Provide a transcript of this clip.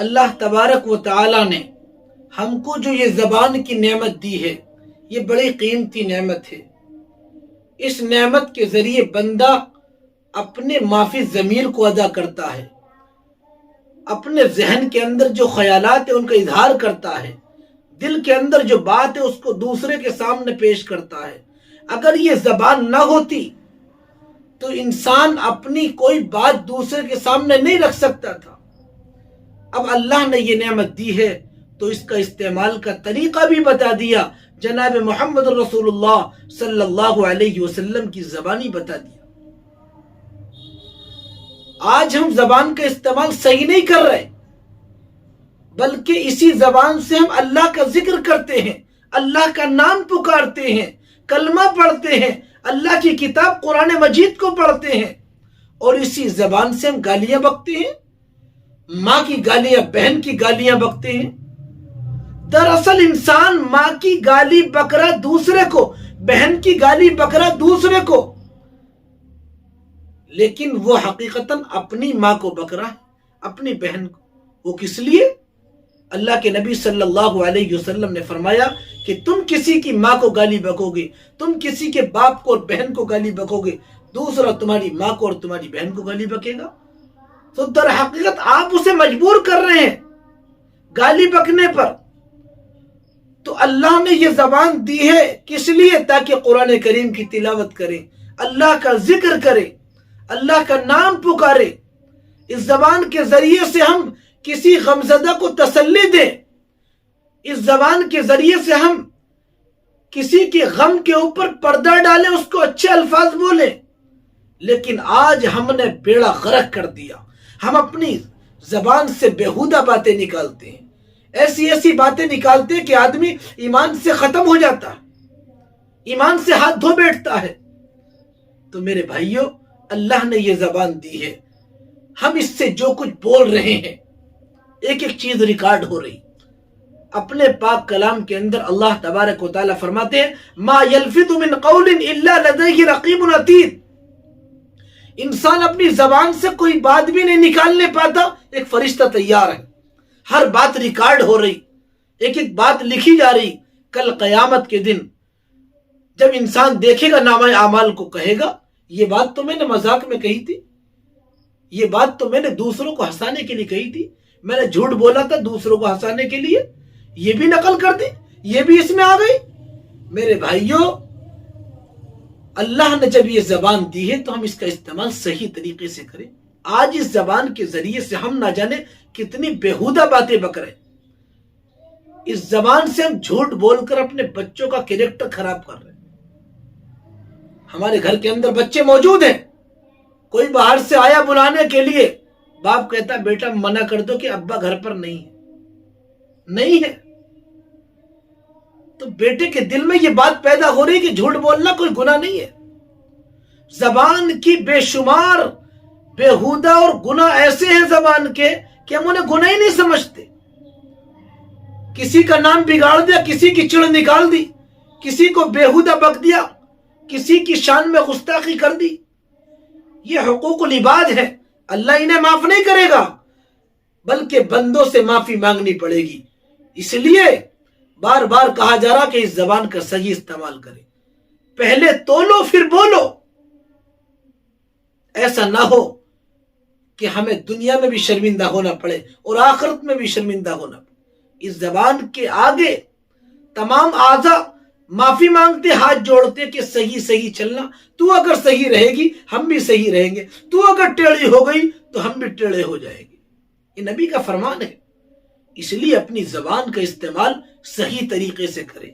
اللہ تبارک و تعالی نے ہم کو جو یہ زبان کی نعمت دی ہے، یہ بڑی قیمتی نعمت ہے۔ اس نعمت کے ذریعے بندہ اپنے مافی ضمیر کو ادا کرتا ہے، اپنے ذہن کے اندر جو خیالات ہیں ان کا اظہار کرتا ہے، دل کے اندر جو بات ہے اس کو دوسرے کے سامنے پیش کرتا ہے۔ اگر یہ زبان نہ ہوتی تو انسان اپنی کوئی بات دوسرے کے سامنے نہیں رکھ سکتا تھا۔ اب اللہ نے یہ نعمت دی ہے تو اس کا استعمال کا طریقہ بھی بتا دیا، جناب محمد رسول اللہ صلی اللہ علیہ وسلم کی زبانی بتا دیا۔ آج ہم زبان کا استعمال صحیح نہیں کر رہے، بلکہ اسی زبان سے ہم اللہ کا ذکر کرتے ہیں، اللہ کا نام پکارتے ہیں، کلمہ پڑھتے ہیں، اللہ کی کتاب قرآن مجید کو پڑھتے ہیں، اور اسی زبان سے ہم گالیاں بکتے ہیں، ماں کی گالیاں، بہن کی گالیاں بکتے ہیں۔ دراصل انسان ماں کی گالی بک رہا دوسرے کو، بہن کی گالی بک رہا دوسرے کو، لیکن وہ حقیقتاً اپنی ماں کو بک رہا ہے، اپنی بہن کو۔ وہ کس لیے؟ اللہ کے نبی صلی اللہ علیہ وسلم نے فرمایا کہ تم کسی کی ماں کو گالی بکو گے، تم کسی کے باپ کو اور بہن کو گالی بکو گے، دوسرا تمہاری ماں کو اور تمہاری بہن کو گالی بکے گا، تو در حقیقت آپ اسے مجبور کر رہے ہیں گالی بکنے پر۔ تو اللہ نے یہ زبان دی ہے کس لیے؟ تاکہ قرآن کریم کی تلاوت کریں، اللہ کا ذکر کریں، اللہ کا نام پکارے۔ اس زبان کے ذریعے سے ہم کسی غمزدہ کو تسلی دیں، اس زبان کے ذریعے سے ہم کسی کے غم کے اوپر پردہ ڈالیں، اس کو اچھے الفاظ بولیں۔ لیکن آج ہم نے بیڑا غرق کر دیا، ہم اپنی زبان سے بیہودہ باتیں نکالتے ہیں، ایسی ایسی باتیں نکالتے ہیں کہ آدمی ایمان سے ختم ہو جاتا ہے، ایمان سے ہاتھ دھو بیٹھتا ہے۔ تو میرے بھائیوں، اللہ نے یہ زبان دی ہے، ہم اس سے جو کچھ بول رہے ہیں ایک ایک چیز ریکارڈ ہو رہی۔ اپنے پاک کلام کے اندر اللہ تبارک و تعالیٰ فرماتے ہیں ما یلفظ من قول الا لدیہ رقیب عتید۔ انسان اپنی زبان سے کوئی بات بھی نہیں نکالنے پاتا، ایک فرشتہ تیار ہے، ہر بات ریکارڈ ہو رہی، ایک ایک بات لکھی جا رہی۔ کل قیامت کے دن جب انسان دیکھے گا نامہ اعمال کو، کہے گا یہ بات تو میں نے مذاق میں کہی تھی، یہ بات تو میں نے دوسروں کو ہنسانے کے لیے کہی تھی، میں نے جھوٹ بولا تھا دوسروں کو ہنسانے کے لیے، یہ بھی نقل کر دی، یہ بھی اس میں آ گئی۔ میرے بھائیوں، اللہ نے جب یہ زبان دی ہے تو ہم اس کا استعمال صحیح طریقے سے کریں۔ آج اس زبان کے ذریعے سے ہم نہ جانے کتنی بیہودہ باتیں بک رہے ہیں۔ اس زبان سے ہم جھوٹ بول کر اپنے بچوں کا کیریکٹر خراب کر رہے ہیں۔ ہمارے گھر کے اندر بچے موجود ہیں، کوئی باہر سے آیا بلانے کے لیے، باپ کہتا بیٹا منع کر دو کہ ابا گھر پر نہیں ہے، تو بیٹے کے دل میں یہ بات پیدا ہو رہی کہ جھوٹ بولنا کوئی گناہ نہیں ہے۔ زبان کی بے شمار بیہودہ اور گناہ ایسے ہیں زبان کے کہ ہم انہیں گناہ ہی نہیں سمجھتے۔ کسی کا نام بگاڑ دیا، کسی کی چڑ نکال دی، کسی کو بیہودہ بک دیا، کسی کی شان میں گستاخی کر دی، یہ حقوق العباد ہے، اللہ انہیں معاف نہیں کرے گا، بلکہ بندوں سے معافی مانگنی پڑے گی۔ اس لیے بار بار کہا جا رہا کہ اس زبان کا صحیح استعمال کرے، پہلے تولو پھر بولو، ایسا نہ ہو کہ ہمیں دنیا میں بھی شرمندہ ہونا پڑے اور آخرت میں بھی شرمندہ ہونا پڑے۔ اس زبان کے آگے تمام اعضاء معافی مانگتے، ہاتھ جوڑتے کہ صحیح چلنا، تو اگر صحیح رہے گی ہم بھی صحیح رہیں گے، تو اگر ٹیڑھی ہو گئی تو ہم بھی ٹیڑھے ہو جائیں گے۔ یہ نبی کا فرمان ہے، اس لیے اپنی زبان کا استعمال صحیح طریقے سے کریں۔